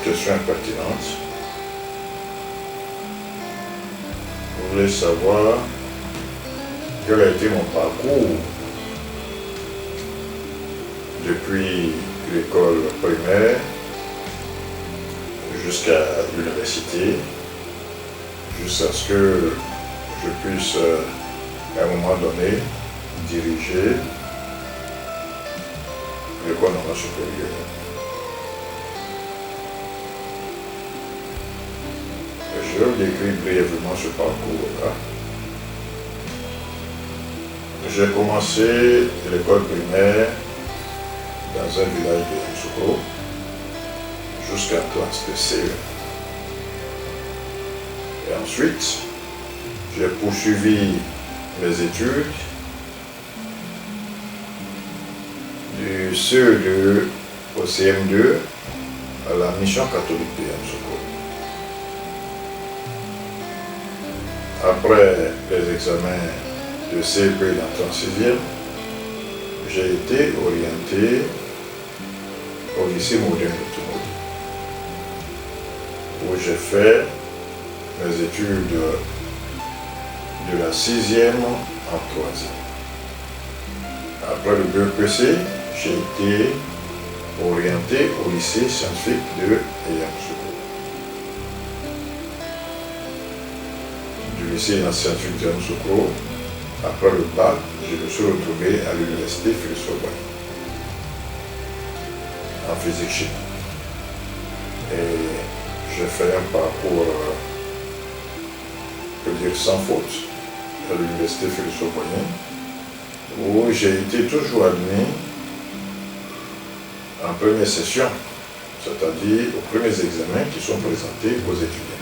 question est pertinente. Vous voulez savoir quel a été mon parcours depuis l'école primaire jusqu'à l'université, jusqu'à ce que je puisse à un moment donné diriger l'école normale supérieure. Je vais décrire brièvement ce parcours-là. J'ai commencé l'école primaire dans un village de Yamoussoukro jusqu'à classe de CE. Et ensuite, j'ai poursuivi mes études du CE2 au CM2 à la mission catholique de Yamoussoukro. Après les examens de CEP d'entrée en 6e, j'ai été orienté au lycée moderne de Toumoudi, où j'ai fait mes études de la 6e en 3e. Après le BEPC, j'ai été orienté au lycée scientifique de Yamoussoukro. Du lycée scientifique de Yamoussoukro, après le bac, je me suis retrouvé à l'université Félix-Houphouët en physique-chimie. Et j'ai fait un parcours, je peux dire sans faute, à l'université Félix-Houphouët, où j'ai été toujours admis en première session, c'est-à-dire aux premiers examens qui sont présentés aux étudiants.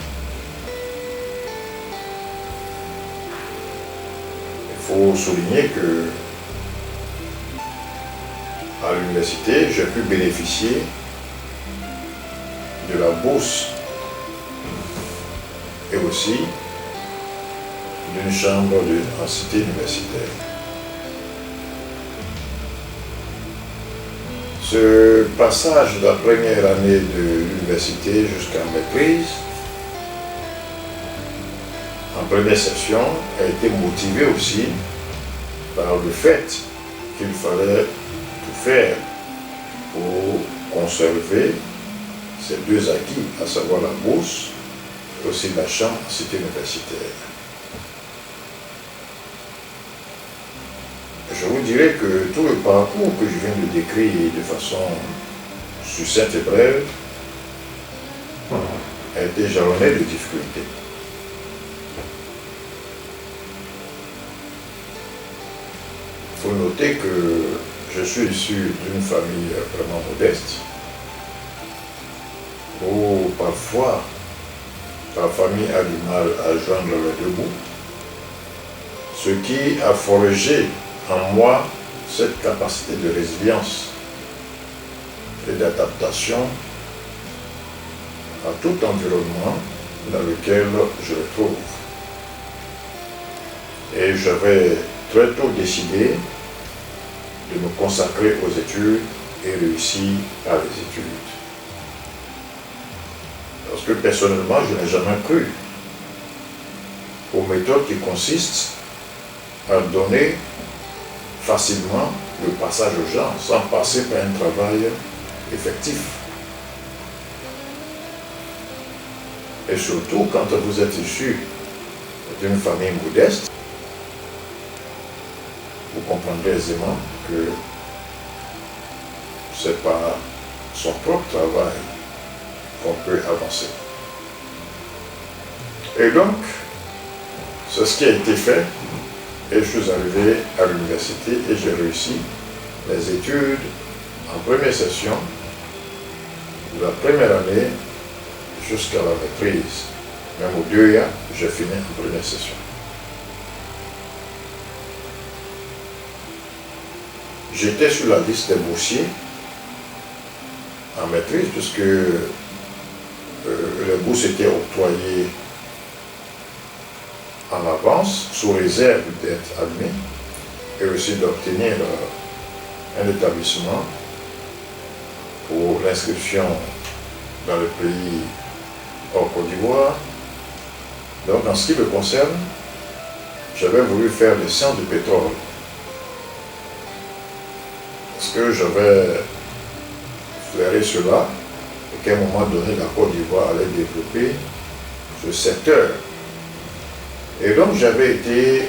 Il faut souligner que à l'université, j'ai pu bénéficier de la bourse et aussi d'une chambre en cité universitaire. Ce passage de la première année de l'université jusqu'à maîtrise, en première session, a été motivé aussi par le fait qu'il fallait tout faire pour conserver ces deux acquis, à savoir la bourse et aussi la chambre en cité universitaire. Je vous dirais que tout le parcours que je viens de décrire de façon succincte et brève a été jalonné de difficultés. Il faut noter que je suis issu d'une famille vraiment modeste, où parfois la famille a du mal à joindre les deux bouts, ce qui a forgé en moi cette capacité de résilience et d'adaptation à tout environnement dans lequel je me trouve. Et j'avais très tôt décidé de me consacrer aux études et réussir à les études. Parce que personnellement, je n'ai jamais cru aux méthodes qui consistent à donner facilement le passage aux gens sans passer par un travail effectif. Et surtout quand vous êtes issu d'une famille modeste, vous comprendrez aisément que c'est par son propre travail qu'on peut avancer. Et donc, c'est ce qui a été fait. Et je suis arrivé à l'université et j'ai réussi mes études en première session, de la première année jusqu'à la maîtrise. Même au 2A, j'ai fini en première session. J'étais sur la liste des boursiers en maîtrise puisque les bourses étaient octroyées en avance, sous réserve d'être admis, et aussi d'obtenir un établissement pour l'inscription dans le pays hors Côte d'Ivoire. Donc en ce qui me concerne, j'avais voulu faire des sciences du pétrole. Parce que j'avais flairé cela et qu'à un moment donné, la Côte d'Ivoire allait développer ce secteur. Et donc j'avais été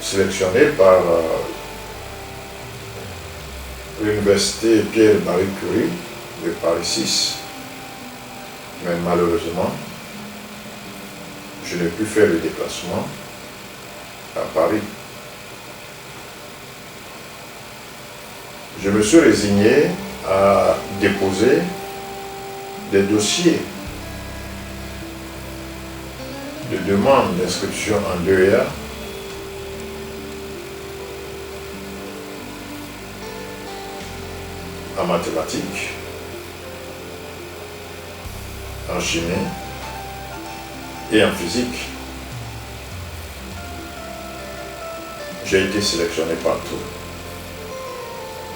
sélectionné par l'université Pierre-Marie Curie de Paris 6. Mais malheureusement, je n'ai pu faire le déplacement à Paris. Je me suis résigné à déposer des dossiers de demande d'inscription en 2A en mathématiques, en chimie et en physique. J'ai été sélectionné partout.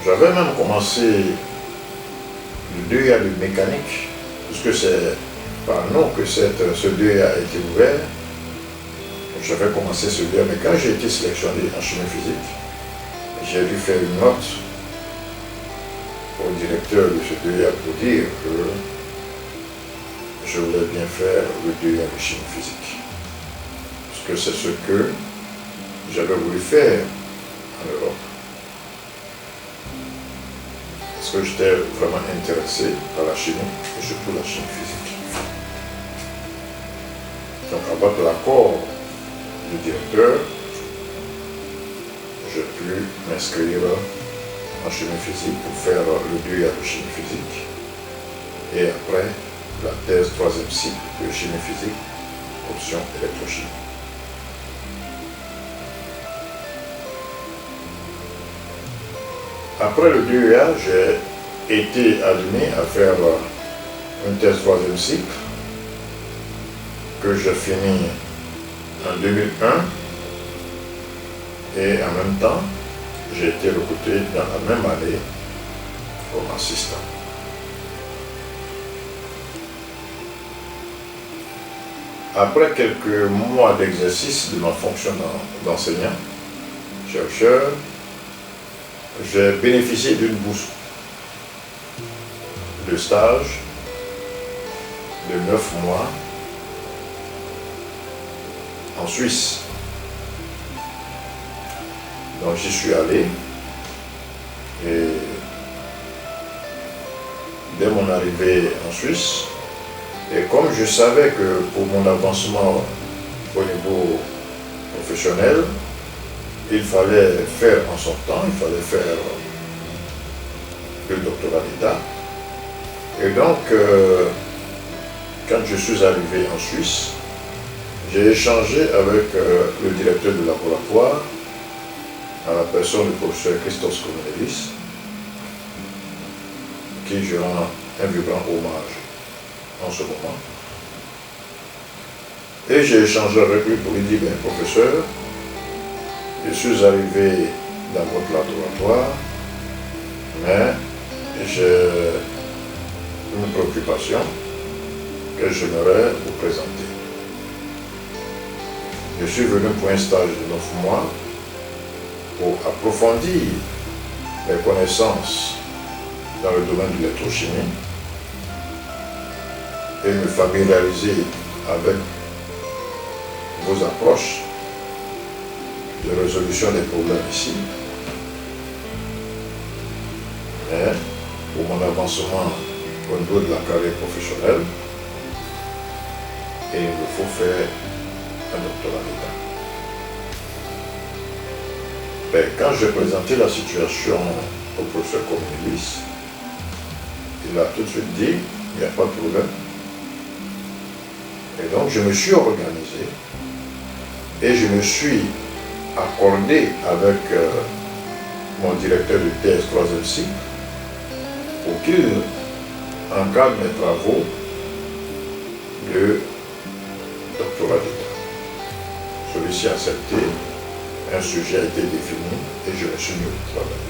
J'avais même commencé le 2A de mécanique, puisque c'est par nous que ce 2A a été ouvert. J'avais commencé ce 2A, mais quand j'ai été sélectionné en chimie physique, j'ai dû faire une note au directeur de ce 2A pour dire que je voulais bien faire le 2A de chimie physique. Parce que c'est ce que j'avais voulu faire en Europe. Parce que j'étais vraiment intéressé par la chimie, et surtout la chimie physique. Donc avec l'accord du directeur, j'ai pu m'inscrire en chimie physique pour faire le 2A de chimie physique. Et après, la thèse 3e cycle de chimie physique, option électrochimie. Après le 2A, j'ai été admis à faire une thèse 3e cycle que j'ai fini en 2001 et en même temps, j'ai été recruté dans la même année comme assistant. Après quelques mois d'exercice de ma fonction d'enseignant, chercheur, j'ai bénéficié d'une bourse de stage de 9 mois en Suisse. Donc j'y suis allé et dès mon arrivée en Suisse, et comme je savais que pour mon avancement au niveau professionnel, il fallait faire en son temps, il fallait faire le doctorat d'État. Et donc, quand je suis arrivé en Suisse, j'ai échangé avec le directeur du laboratoire, à la personne du professeur Christos Komenelis, qui je rends un vibrant hommage en ce moment. Et j'ai échangé avec lui pour lui dire, bien professeur, je suis arrivé dans votre laboratoire, mais j'ai une préoccupation que j'aimerais vous présenter. Je suis venu pour un stage de 9 mois pour approfondir mes connaissances dans le domaine de l'électrochimie et me familiariser avec vos approches de résolution des problèmes ici. Mais pour mon avancement au niveau de la carrière professionnelle, il me faut faire un doctorat d'État. Mais quand j'ai présenté la situation au professeur Komenelis, il a tout de suite dit, il n'y a pas de problème. Et donc je me suis organisé et je me suis accordé avec mon directeur de thèse 3e cycle pour qu'il encadre mes travaux de doctorat d'État. Celui-ci a accepté, un sujet a été défini et je me suis mis au travail.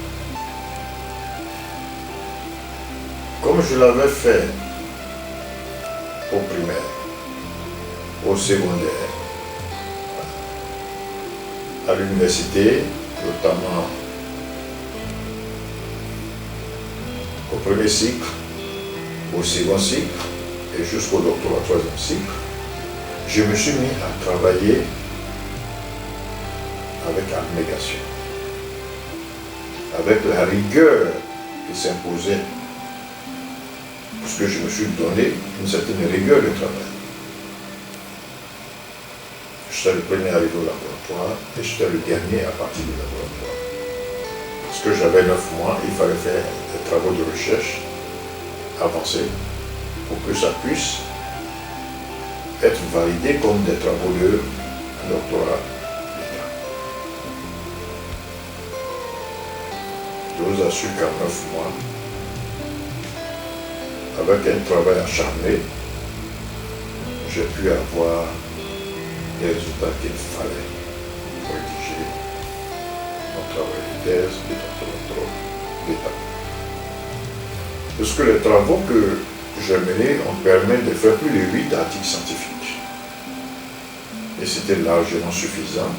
je l'avais fait au primaire, au secondaire, à l'université, notamment au premier cycle, au second cycle et jusqu'au doctorat troisième cycle, je me suis mis à travailler avec abnégation, avec la rigueur qui s'imposait, parce que je me suis donné une certaine rigueur de travail. J'étais le premier arrivé au laboratoire et j'étais le dernier à partir du laboratoire. Parce que j'avais 9 mois, il fallait faire des travaux de recherche avancés pour que ça puisse être validé comme des travaux de doctorat d'État. Je vous assure qu'en 9 mois, avec un travail acharné, j'ai pu avoir les résultats qu'il fallait pour rédiger mon travail de thèse de doctorat d'État. Parce que les travaux que j'ai menés ont permis de faire plus de 8 articles scientifiques. Et c'était largement suffisant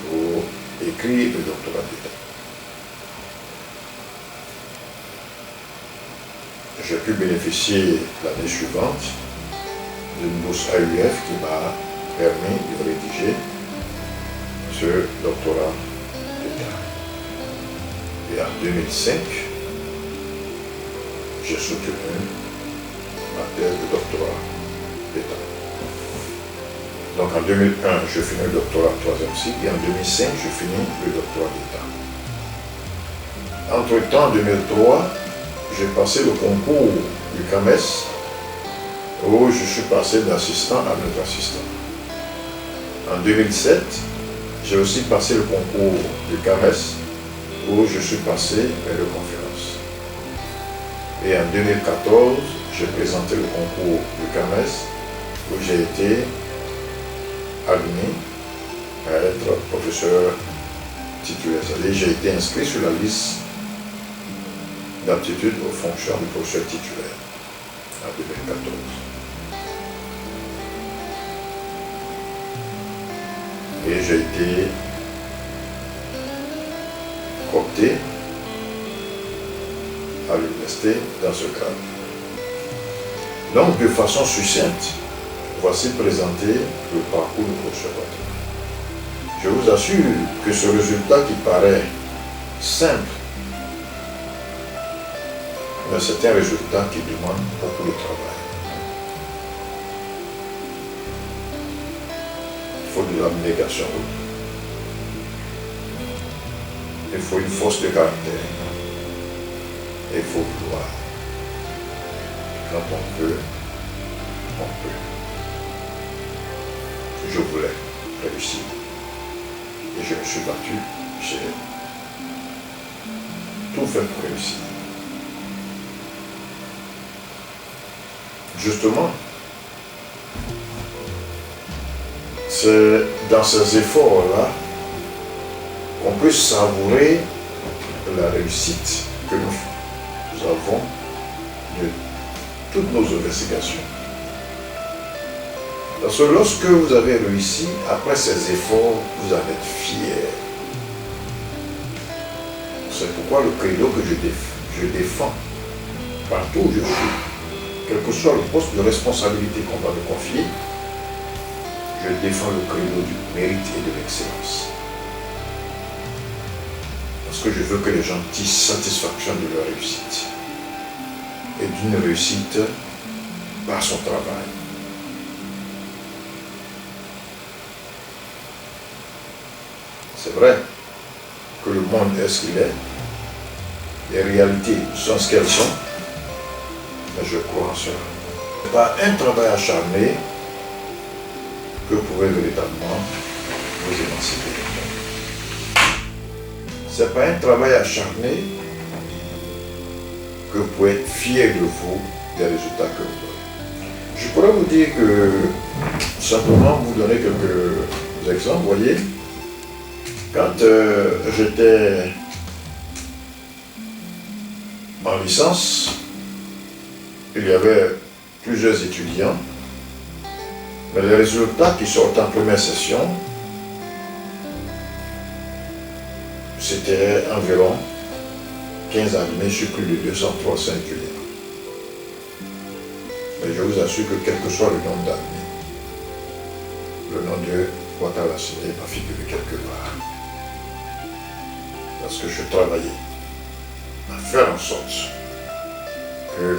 pour écrire le doctorat d'État. J'ai pu bénéficier l'année suivante d'une bourse AUF qui m'a permis de rédiger ce doctorat d'État. Et en 2005, j'ai soutenu ma thèse de doctorat d'État. Donc en 2001, je finis le doctorat troisième cycle et en 2005, je finis le doctorat d'État. Entre-temps, en 2003, j'ai passé le concours du CAMES où je suis passé d'assistant à maître assistant. En 2007, j'ai aussi passé le concours du CAMES où je suis passé maître de conférence. Et en 2014, j'ai présenté le concours du CAMES où j'ai été admis à être professeur titulaire. C'est-à-dire j'ai été inscrit sur la liste d'aptitude aux fonctions du professeur titulaire en 2014. Et j'ai été coopté à l'université dans ce cadre. Donc, de façon succincte, voici présenté le parcours du professeur Patrick. Je vous assure que ce résultat qui paraît simple, mais c'est un résultat qui demande beaucoup de travail. Il faut de l'abnégation. Il faut une force de caractère. Et il faut vouloir. Quand on peut, on peut. Je voulais réussir. Et je me suis battu. J'ai tout fait pour réussir. Justement, c'est dans ces efforts-là qu'on peut savourer la réussite que nous avons de toutes nos investigations. Parce que lorsque vous avez réussi, après ces efforts, vous allez être fier. C'est pourquoi le credo que je défends partout où je suis, quel que soit le poste de responsabilité qu'on va me confier, je défends le credo du mérite et de l'excellence. Parce que je veux que les gens tissent satisfaction de leur réussite. Et d'une réussite par son travail. C'est vrai que le monde est ce qu'il est. Les réalités sont ce qu'elles sont. Mais je crois en cela. C'est par un travail acharné que vous pouvez véritablement vous émanciper. C'est par un travail acharné que vous pouvez être fier de vous, des résultats que vous avez. Je pourrais vous dire que, simplement vous donner quelques exemples, vous voyez, quand j'étais en licence, il y avait plusieurs étudiants, mais les résultats qui sortent en première session, c'était environ 15 admis sur plus de 203 étudiants. Mais je vous assure que quel que soit le nombre d'admis, le nom de Ouattara Sine m'a figuré quelque part. Parce que je travaillais à faire en sorte que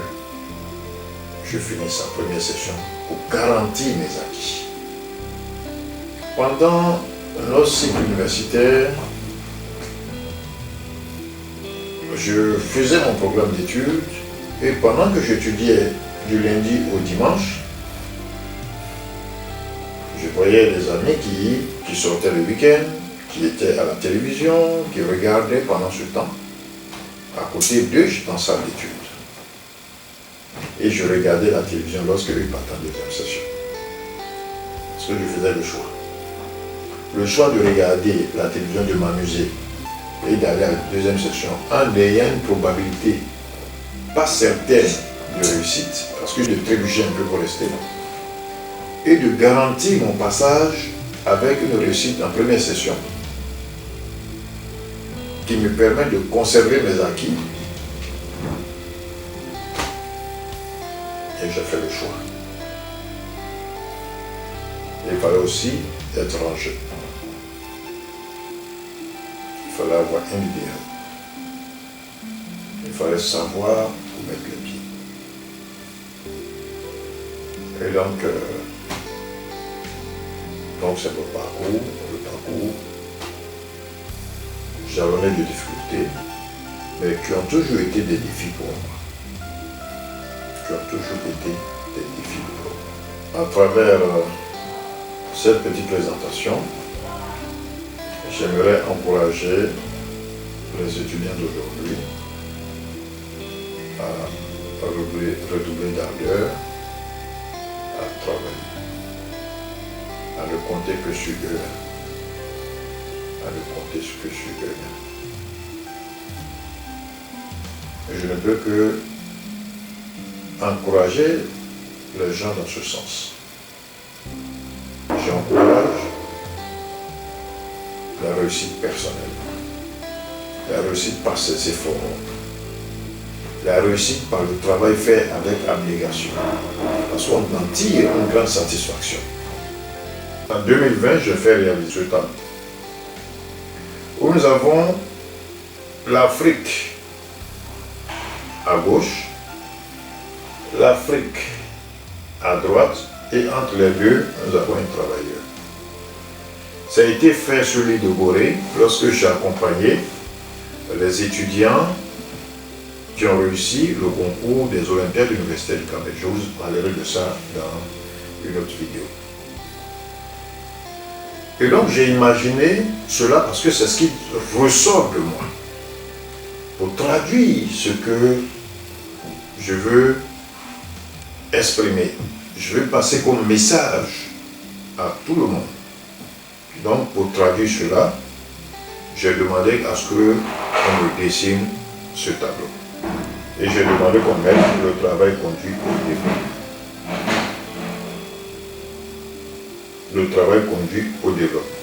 je finisse en première session pour garantir mes acquis. Pendant notre cycle universitaire, je faisais mon programme d'études et pendant que j'étudiais du lundi au dimanche, je voyais des amis qui sortaient le week-end, qui étaient à la télévision, qui regardaient pendant ce temps. À côté d'eux, j'étais en salle d'études. Et je regardais la télévision lorsque eux partaient en deuxième session. Parce que je faisais le choix. Le choix de regarder la télévision, de m'amuser et d'aller à la deuxième session en ayant une probabilité pas certaine de réussite, parce que je trébuchais un peu pour rester, et de garantir mon passage avec une réussite en première session qui me permet de conserver mes acquis. Et j'ai fait le choix. Il fallait aussi être rangé. Il fallait avoir un idéal. Il fallait savoir où mettre les pieds. Et donc c'est le parcours. Jalonné de difficultés, mais qui ont toujours été des défis pour moi. Qui ont toujours été des défis pour moi. À travers cette petite présentation, j'aimerais encourager les étudiants d'aujourd'hui à redoubler d'ardeur, à travailler, à ne compter que sur eux, à ne compter que sur eux. Je ne peux que encourager les gens dans ce sens. J'encourage la réussite personnelle, la réussite par ses efforts, la réussite par le travail fait avec abnégation, parce qu'on en tire une grande satisfaction. En 2020, je fais réaliser ce tableau où nous avons l'Afrique à gauche, l'Afrique à droite, et entre les deux, nous avons un travailleur. Ça a été fait sur l'île de Gorée lorsque j'ai accompagné les étudiants qui ont réussi le concours des Olympiades de l'Université du Cameroun. Je vous parlerai de ça dans une autre vidéo. Et donc j'ai imaginé cela parce que c'est ce qui ressort de moi. Pour traduire ce que je veux exprimer. Je veux passer comme message à tout le monde. Donc pour traduire cela, j'ai demandé à ce qu'on me dessine ce tableau. Et j'ai demandé qu'on mette le travail conduit au développement. Le travail conduit au développement.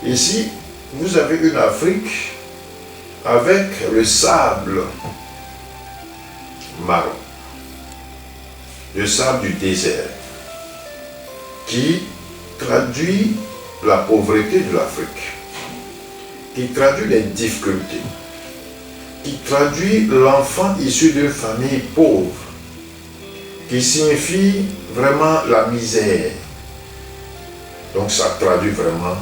Ici, vous avez une Afrique avec le sable marron, le sable du désert, qui traduit la pauvreté de l'Afrique, qui traduit les difficultés, qui traduit l'enfant issu d'une famille pauvre, qui signifie vraiment la misère. Donc ça traduit vraiment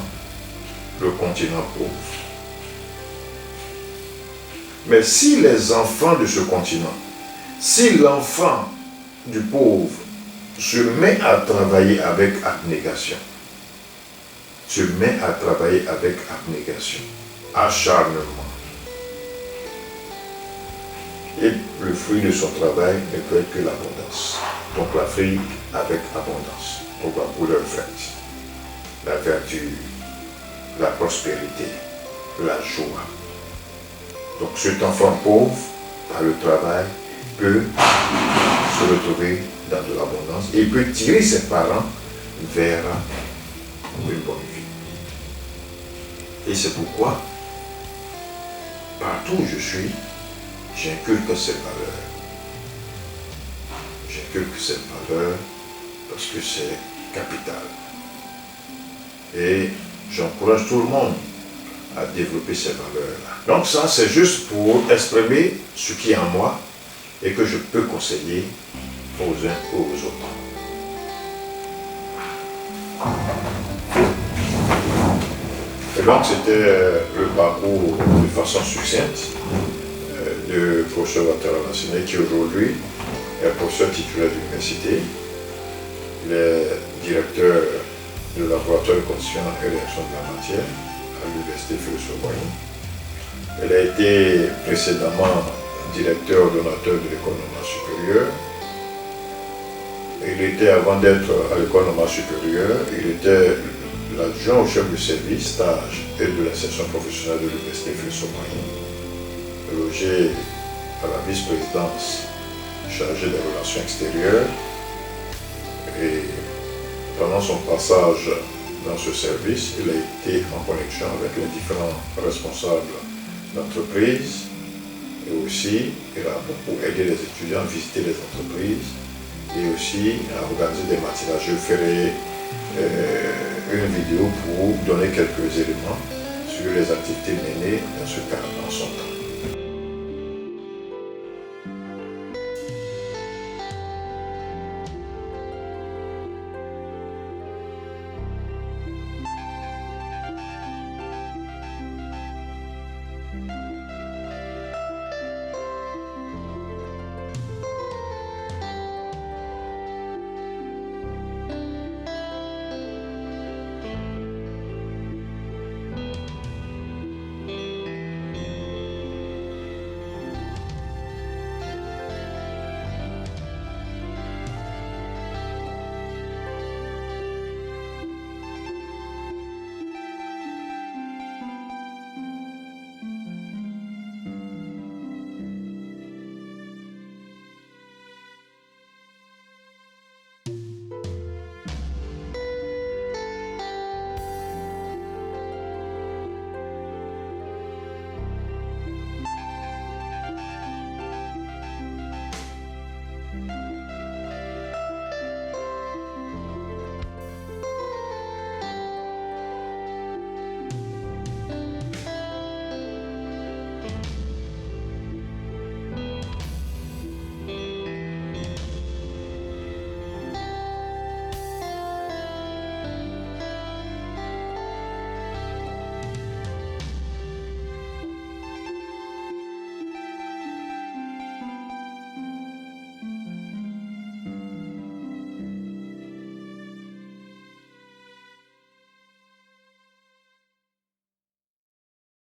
le continent pauvre. Mais si les enfants de ce continent, si l'enfant du pauvre se met à travailler avec abnégation, acharnement, et le fruit de son travail ne peut être que l'abondance. Donc l'Afrique avec abondance. Donc la couleur verte, la vertu, la prospérité, la joie. Donc cet enfant pauvre, par le travail, peut se retrouver dans de l'abondance et il peut tirer ses parents vers une bonne vie. Et c'est pourquoi, partout où je suis, j'inculque ces valeurs. J'inculque ces valeurs parce que c'est capital. Et j'encourage tout le monde à développer ces valeurs-là. Donc ça, c'est juste pour exprimer ce qui est en moi et que je peux conseiller aux uns ou aux autres. Et donc c'était le parcours de façon succincte de professeur Ouattara Lansana, qui aujourd'hui est professeur titulaire d'université. Il est directeur du laboratoire de conditions et réaction de la matière à l'université Félix-Houphouët-Boigny. Il a été précédemment directeur ordonnateur de l'école normale supérieure. Il était, avant d'être à l'école normale supérieure, il était l'adjoint au chef de service, stage et de la section professionnelle de l'université Félix-Houphouët-Boigny, logé à la vice-présidence chargée des relations extérieures. Et pendant son passage dans ce service, il a été en connexion avec les différents responsables d'entreprise et aussi il a beaucoup aidé les étudiants à visiter les entreprises et aussi à organiser des matinées. Je ferai une vidéo pour donner quelques éléments sur les activités menées dans ce cadre en son temps.